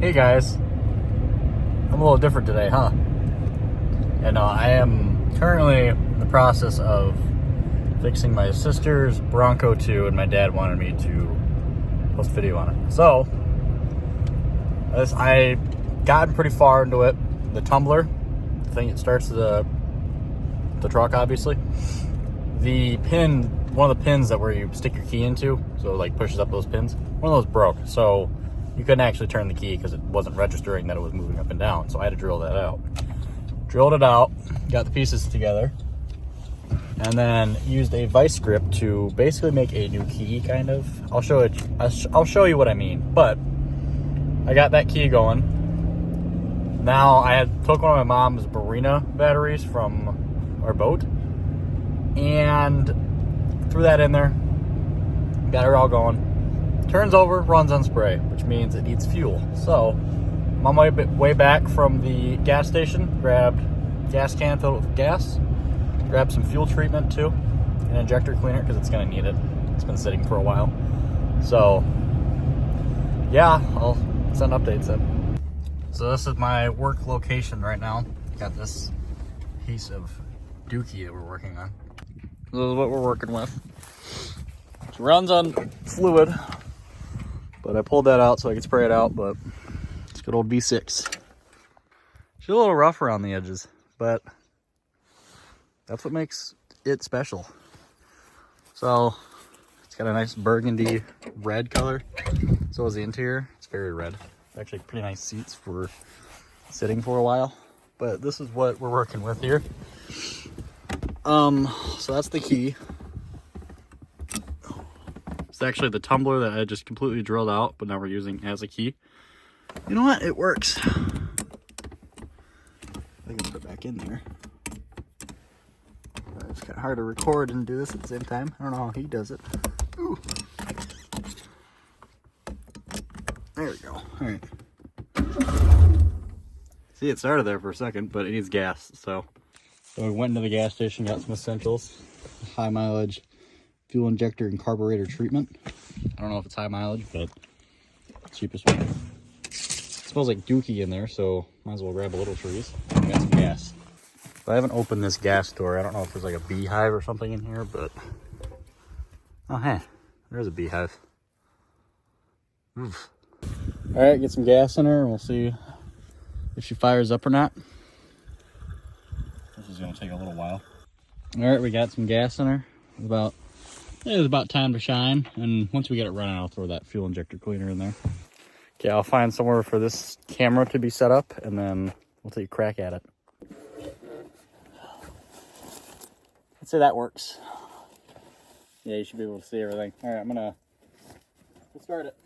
Hey guys, I'm a little different today, huh? And I am currently in the process of fixing my sister's Bronco II, and my dad wanted me to post a video on it. So, I gotten pretty far into it. The tumbler, the thing that starts the truck, obviously. The pin, one of the pins that where you stick your key into, so it like pushes up those pins, one of those broke. So you couldn't actually turn the key because it wasn't registering that it was moving up and down. So I had to drill that out. Drilled it out, got the pieces together, and then used a vice grip to basically make a new key, kind of. I'll show you what I mean. But I got that key going. Now I had took one of my mom's Barina batteries from our boat and threw that in there. Got it all going. Turns over, runs on spray, which means it needs fuel. So I'm on my way back from the gas station, grabbed gas can filled with gas, grabbed some fuel treatment too, an injector cleaner because it's gonna need it. It's been sitting for a while. So yeah, I'll send updates in. So this is my work location right now. Got this piece of dookie that we're working on. This is what we're working with. It runs on fluid, but I pulled that out so I could spray it out, but it's good old V6. She's a little rough around the edges, but that's what makes it special. So it's got a nice burgundy red color. So is the interior. It's very red. Actually pretty nice seats for sitting for a while. But this is what we're working with here. So that's the key. It's actually the tumbler that I just completely drilled out, but now we're using as a key. You know what? It works. I can put it back in there. It's kind of hard to record and do this at the same time. I don't know how he does it. Ooh. There we go. All right. See, it started there for a second, but it needs gas. So we went into the gas station, got some essentials, high mileage fuel injector and carburetor treatment. I don't know if it's high mileage, but cheapest one. It smells like dookie in there, so might as well grab a little trees. Got some gas. But I haven't opened this gas door. I don't know if there's like a beehive or something in here, but oh hey, there's a beehive. Oof. All right, get some gas in her and we'll see if she fires up or not. This is gonna take a little while. All right, we got some gas in her. It was about time to shine, and once we get it running, I'll throw that fuel injector cleaner in there. Okay, I'll find somewhere for this camera to be set up, and then we'll take a crack at it. Let's say that works. Yeah, you should be able to see everything. All right, let's start it.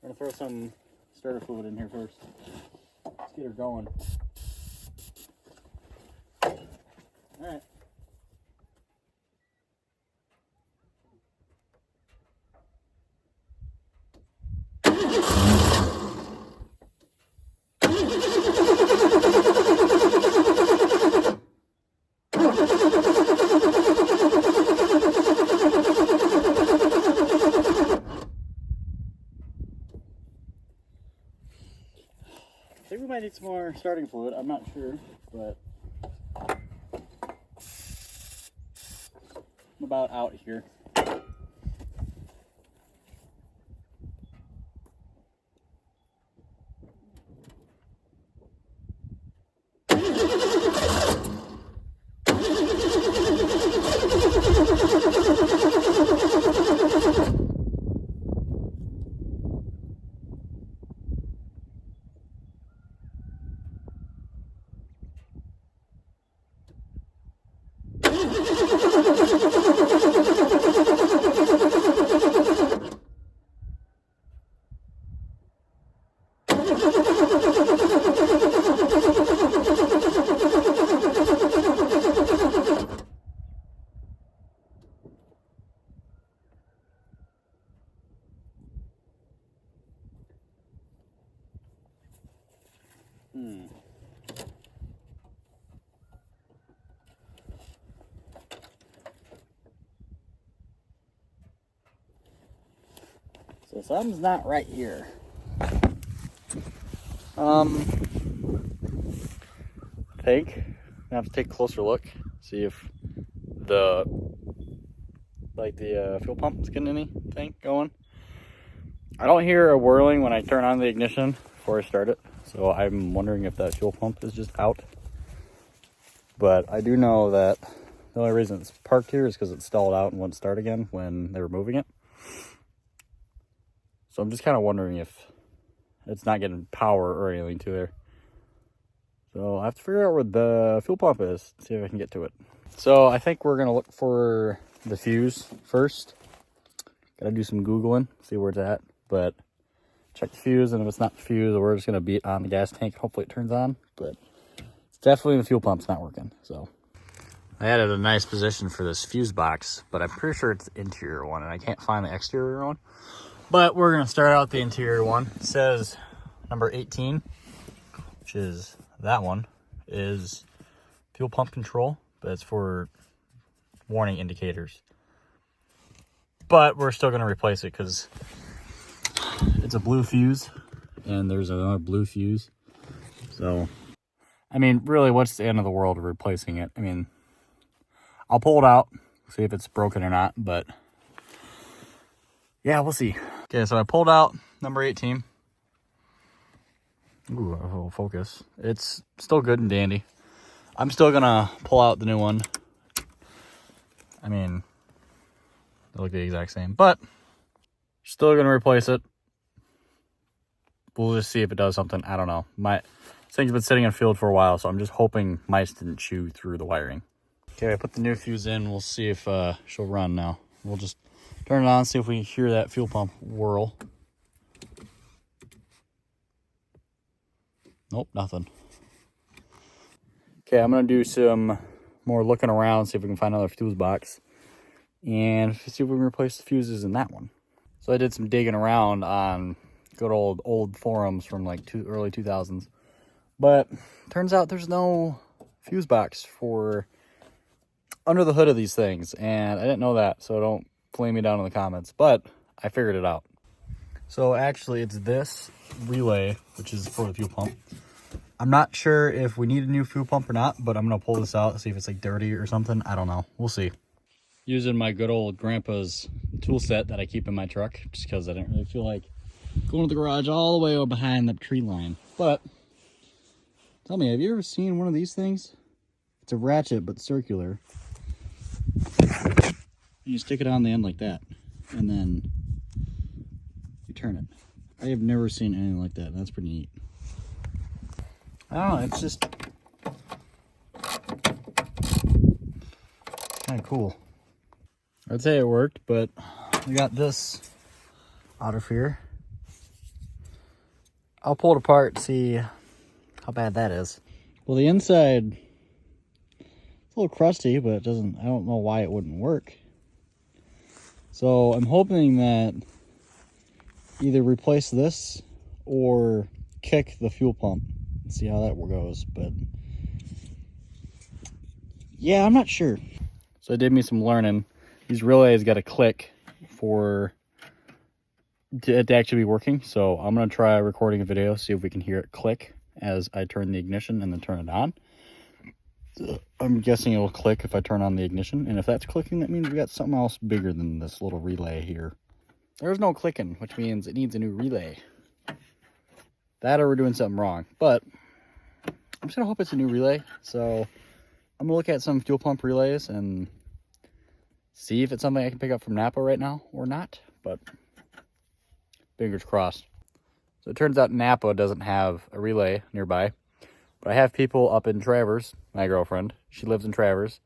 I'm gonna throw some starter fluid in here first. Let's get her going. All right. I think we might need some more starting fluid. I'm not sure, but I'm about out here. So something's not right here. I think I have to take a closer look, see if the fuel pump is getting anything going. I don't hear a whirling when I turn on the ignition before I start it, so I'm wondering if that fuel pump is just out. But I do know that the only reason it's parked here is because it stalled out and wouldn't start again when they were moving it. So I'm just kind of wondering if it's not getting power or anything to there. So I have to figure out where the fuel pump is, see if I can get to it. So I think we're gonna look for the fuse first. Gotta do some Googling, see where it's at. But check the fuse, and if it's not the fuse, we're just gonna beat on the gas tank. Hopefully it turns on, but it's definitely the fuel pump's not working. So I added a nice position for this fuse box, but I'm pretty sure it's the interior one, and I can't find the exterior one. But we're gonna start out the interior one. It says number 18, which is that one, is fuel pump control, but it's for warning indicators. But we're still gonna replace it because it's a blue fuse, and there's another blue fuse. So, I mean, really, what's the end of the world of replacing it? I mean, I'll pull it out, see if it's broken or not, but yeah, we'll see. Okay, so I pulled out number 18. Ooh, a little focus. It's still good and dandy. I'm still gonna pull out the new one. I mean, they look the exact same, but still gonna replace it. We'll just see if it does something. I don't know. This thing's been sitting in the field for a while, so I'm just hoping mice didn't chew through the wiring. Okay, I put the new fuse in. We'll see if she'll run now. We'll just turn it on, see if we hear that fuel pump whirl. Nope, nothing. Okay, I'm gonna do some more looking around, see if we can find another fuse box, and see if we can replace the fuses in that one. So I did some digging around on good old forums from like early 2000s, but turns out there's no fuse box for under the hood of these things, and I didn't know that, so don't flame me down in the comments, but I figured it out. So actually it's this relay, which is for the fuel pump. I'm not sure if we need a new fuel pump or not, but I'm gonna pull this out, see if it's like dirty or something. I don't know, we'll see. Using my good old grandpa's tool set that I keep in my truck, just because I didn't really feel like going to the garage all the way over behind the tree line. But tell me, have you ever seen one of these things? It's a ratchet, but circular. You stick it on the end like that, and then you turn it. I have never seen anything like that. That's pretty neat. I don't know, it's just kind of cool. I'd say it worked, but I got this out of here. I'll pull it apart and see how bad that is. Well, the inside, it's a little crusty, but it doesn't, I don't know why it wouldn't work. So I'm hoping that either replace this or kick the fuel pump and see how that goes. But yeah, I'm not sure. So it did me some learning. These relays got to click for it to actually be working. So I'm going to try recording a video, see if we can hear it click as I turn the ignition and then turn it on. I'm guessing it will click if I turn on the ignition, and if that's clicking, that means we got something else bigger than this little relay here. There's no clicking, which means it needs a new relay. That or we're doing something wrong, but I'm just gonna hope it's a new relay. So I'm gonna look at some fuel pump relays and see if it's something I can pick up from Napa right now or not, but fingers crossed. So it turns out Napa doesn't have a relay nearby. But I have people up in Traverse, my girlfriend. She lives in Traverse.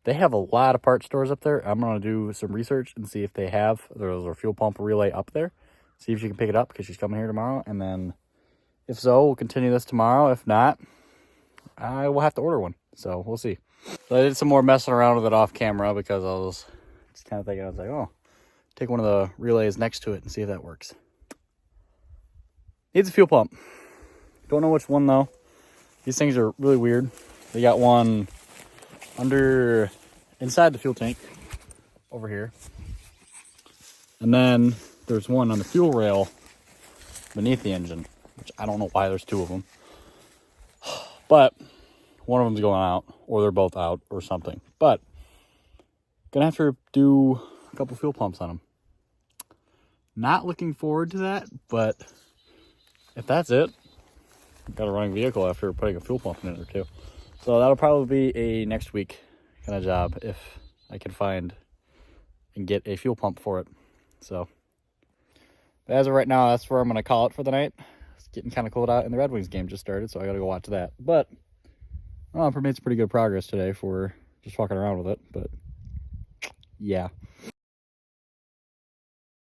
They have a lot of parts stores up there. I'm going to do some research and see if they have there's a fuel pump relay up there. See if she can pick it up because she's coming here tomorrow. And then if so, we'll continue this tomorrow. If not, I will have to order one. So we'll see. So I did some more messing around with it off camera because I was just kind of thinking, I was like, oh, take one of the relays next to it and see if that works. Needs a fuel pump. Don't know which one though. These things are really weird. They got one inside the fuel tank over here. And then there's one on the fuel rail beneath the engine, which which I don't know why there's two of them. But one of them's going out, or they're both out, or something. But gonna have to do a couple fuel pumps on them. Not looking forward to that, but if that's it, got a running vehicle after putting a fuel pump in it or two. So that'll probably be a next week kind of job if I can find and get a fuel pump for it. So but as of right now, that's where I'm gonna call it for the night. It's getting kind of cold out, and the Red Wings game just started, so I gotta go watch that. But I made some pretty good progress today for just walking around with it. But yeah.